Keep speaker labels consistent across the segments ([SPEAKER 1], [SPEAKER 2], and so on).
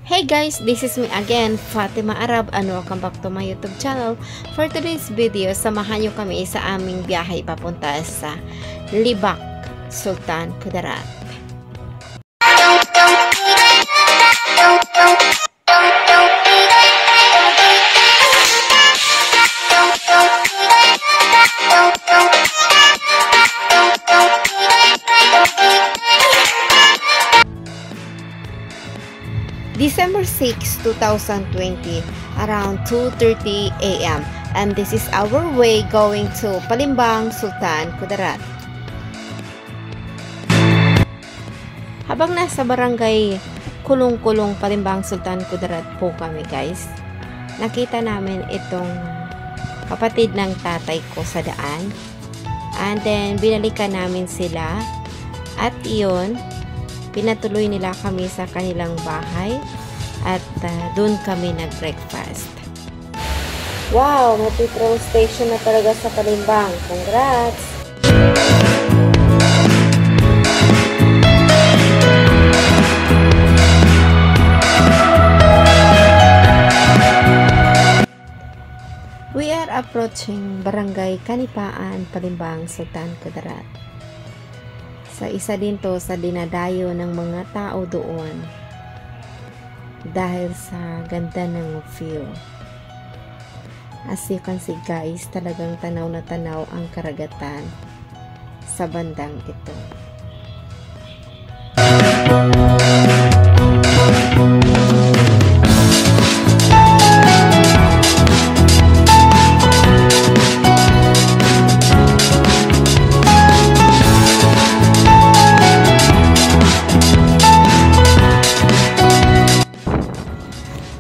[SPEAKER 1] Hey guys, this is me again, Fatima Arab, and welcome back to my YouTube channel. For today's video, samahan nyo kami sa aming biyahe papunta sa Libak, Sultan Kudarat. December 6, 2020, around 2:30 AM, and this is our way going to Palimbang, Sultan Kudarat. Habang nasa barangay Kulong-Kulong, Palimbang, Sultan Kudarat po kami guys, nakita namin itong kapatid ng tatay ko sa daan, and then binalikan namin sila at iyon, pinatuloy nila kami sa kanilang bahay at doon kami nag-breakfast. Wow! May-petrol station na talaga sa Palimbang. Congrats! We are approaching Barangay Kanipaan, Palimbang, Sultan Kudarat. Sa isa din to sa dinadayo ng mga tao doon dahil sa ganda ng view. As you can see guys, talagang tanaw na tanaw ang karagatan sa bandang ito.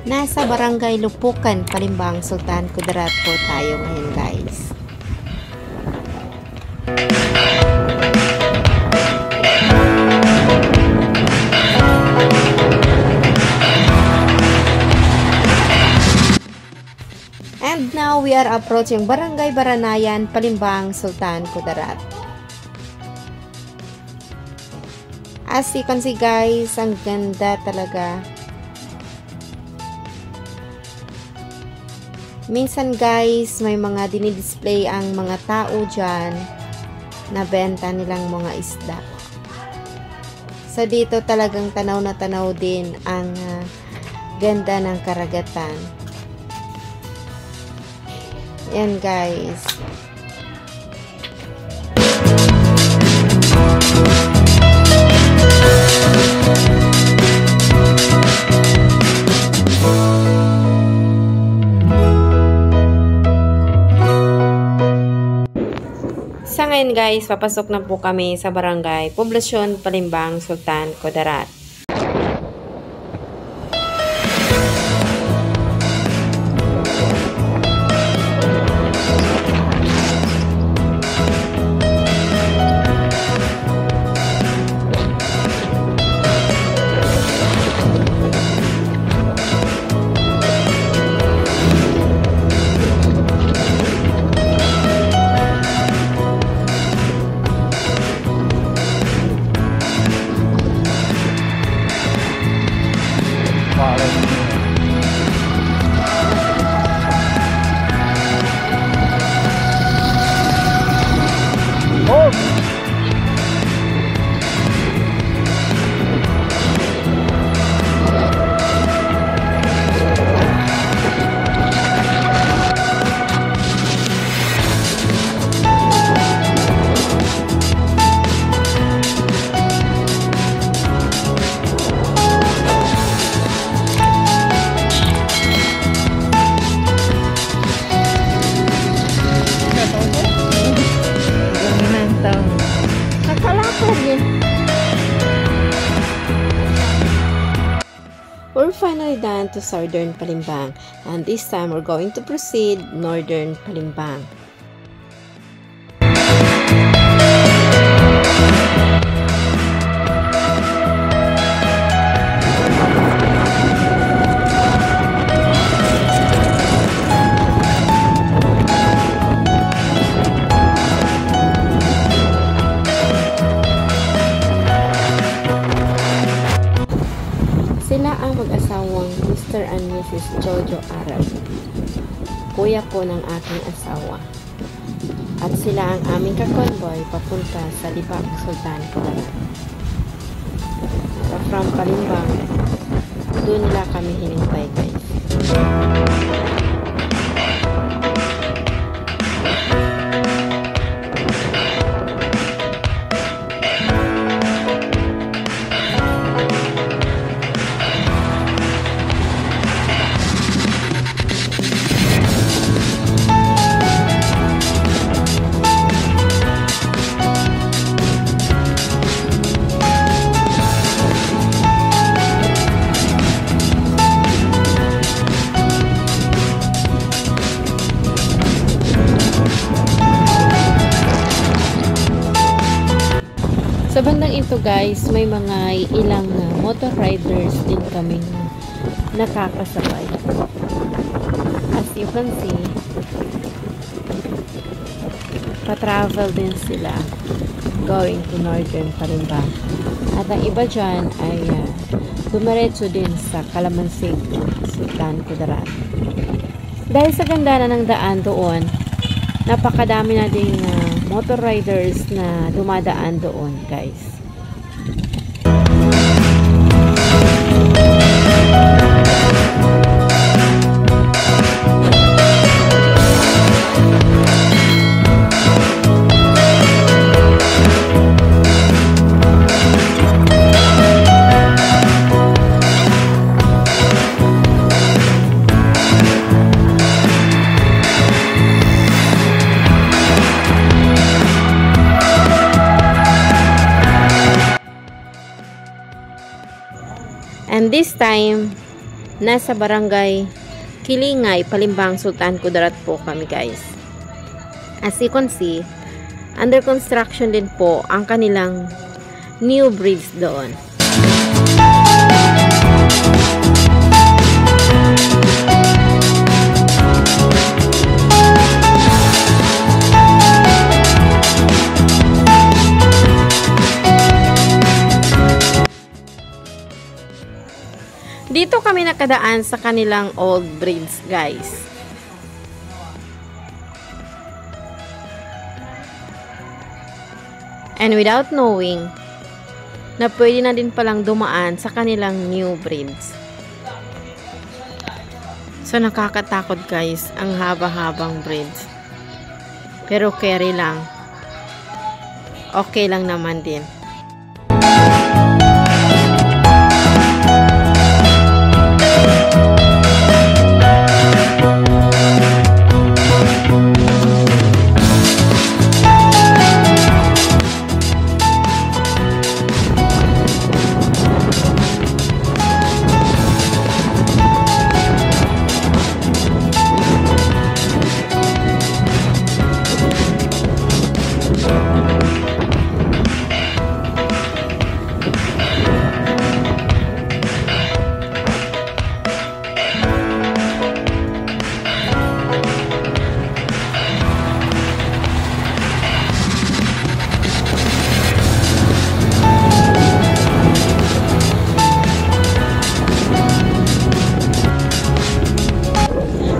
[SPEAKER 1] Nasa Barangay Lupukan, Palimbang, Sultan Kudarat po tayo ngayon guys. And now we are approaching Barangay Baranayan, Palimbang, Sultan Kudarat. As you can see guys, ang ganda talaga. Minsan guys, may mga dinidisplay ang mga tao dyan na benta nilang mga isda. So dito talagang tanaw na tanaw din ang ganda ng karagatan. Yan guys. Sa ngayon guys, papasok na po kami sa barangay Poblasyon, Palimbang, Sultan Kudarat. We're finally done to Southern Palimbang, and this time we're going to proceed Northern Palimbang. Sila ang mag-asawang Mr. and Mrs. Jojo Arab, kuya po ng aking asawa. At sila ang aming kakonboy papunta sa Libak, Sultan Kudarat. So from Palimbang, doon nila kami hinintay, guys. Sa bandang ito, guys, may mga ilang motor riders din kaming nakakasabay. As you can see, pa-travel din sila going to Northern Palimbang. At ang iba dyan ay dumiretso din sa Calamansig, Sultan Kudarat. Dahil sa ganda na ng daan doon, napakadami na ding motor riders na dumadaan doon, guys. And this time, nasa barangay Kilingay, Palimbang, Sultan Kudarat po kami, guys. As you can see, under construction din po ang kanilang new bridge doon. Dito kami nakadaan sa kanilang old bridge, guys. And without knowing, na pwede na din palang dumaan sa kanilang new bridge. So nakakatakot, guys, ang haba-habang bridge. Pero carry lang. Okay lang naman din.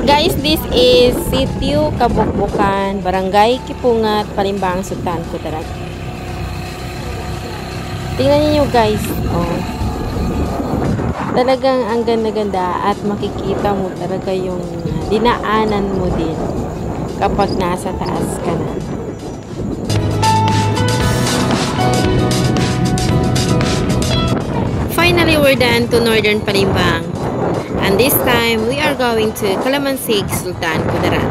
[SPEAKER 1] Guys, this is Sitio Kabukbukan, Barangay Kipungat, Palimbang, Sultan Kudarat. Tingnan niyo, guys. Oh. Talagang ang ganda-ganda at makikita mo talaga yung dinaanan mo din kapag nasa taas ka na. Finally, we're done to Northern Palimbang. And this time, we are going to Calamansig, Sultan Kudarat.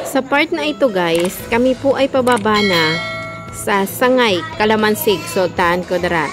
[SPEAKER 1] Sa part na ito, guys, kami po ay pababa na sa Sangay, Calamansig, Sultan Kudarat.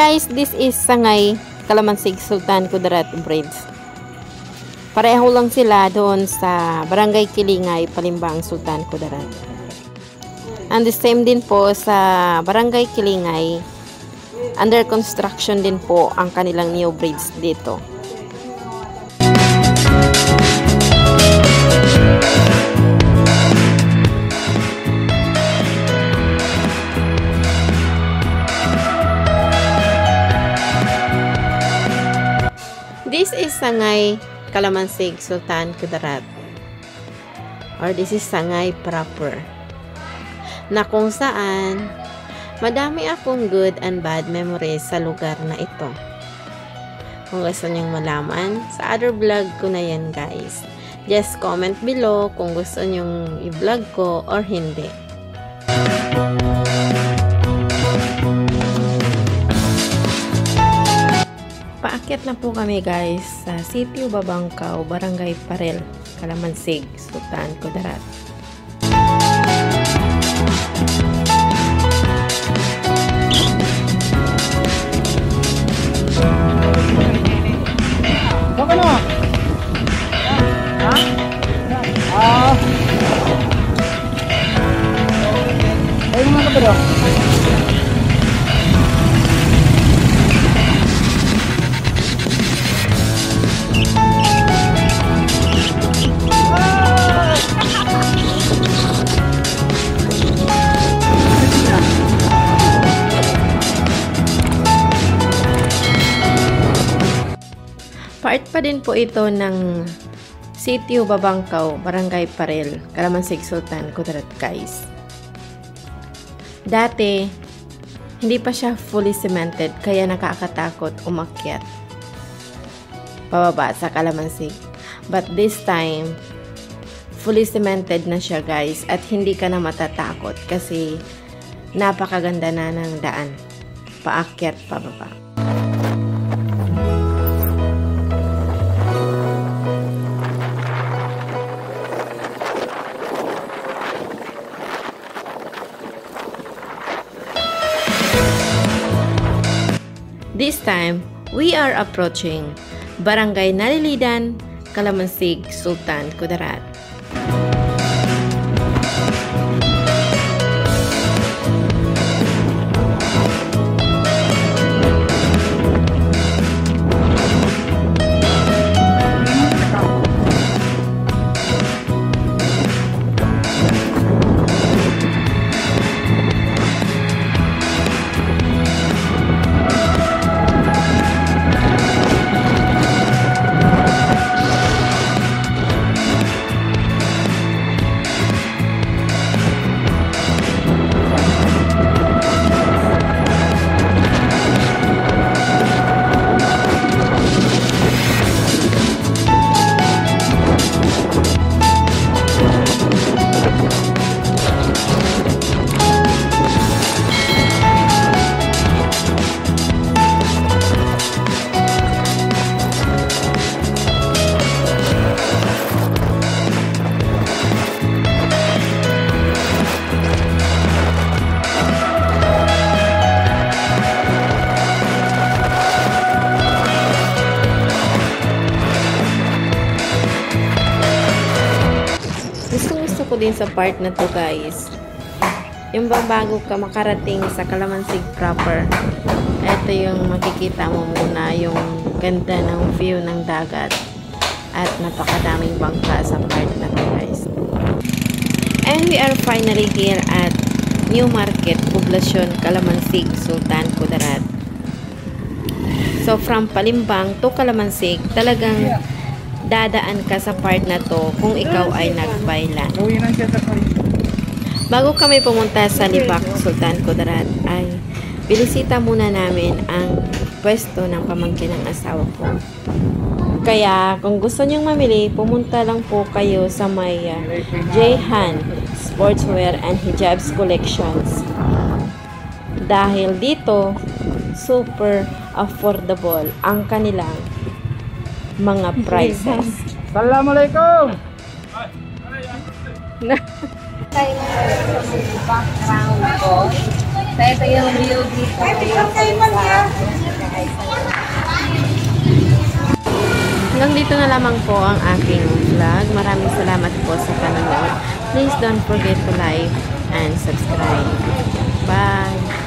[SPEAKER 1] Guys, this is Sangay Calamansig Sultan Kudarat Braids. Pareho lang sila doon sa Barangay Kilingay, Palimbang, Sultan Kudarat. And the same din po sa Barangay Kilingay, under construction din po ang kanilang new braids dito. This is Sangay Calamansig Sultan Kudarat, or this is Sangay proper, na kung saan madami akong good and bad memories sa lugar na ito. Kung gusto nyong malaman, sa other vlog ko na yan guys. Just comment below kung gusto nyong i-vlog ko or hindi. Paakyat na po kami guys sa Sitio Babangkaw, Barangay Parel, Calamansig, Sultan Kudarat.
[SPEAKER 2] Baka na? Ha? Ay mga kabalo.
[SPEAKER 1] Part pa din po ito ng Sitio Babangkaw, Barangay Parel, Calamansig, Sultan Kudarat guys. Dati, hindi pa siya fully cemented kaya nakakatakot umakyat pababa sa Calamansig. But this time, fully cemented na siya guys at hindi ka na matatakot kasi napakaganda na ng daan paakyat pababa. This time, we are approaching Barangay Nalilidan, Calamansig, Sultan Kudarat. Ko din sa part na to guys, yung bago ka makarating sa Calamansig proper, ito yung makikita mo muna yung ganda ng view ng dagat at napakadaming bangka sa part na to guys. And we are finally here at New Market, Poblasyon, Calamansig, Sultan Kudarat. So from Palimbang to Calamansig, talagang dadaan ka sa part na to kung ikaw ay nagbaylan. Bago kami pumunta sa Libak, Sultan Kudarat, ay binisita muna namin ang pwesto ng pamangkin ng asawa ko. Kaya kung gusto nyong mamili, pumunta lang po kayo sa may J-Han Sportswear and Hijabs Collections. Dahil dito, super affordable ang kanilang mga prices.
[SPEAKER 2] Assalamualaikum.
[SPEAKER 3] Background ko Ito yung view dito.
[SPEAKER 1] Hanggang dito na lamang po ang aking vlog. Maraming salamat po sa panonood. Please don't forget to like and subscribe. Bye!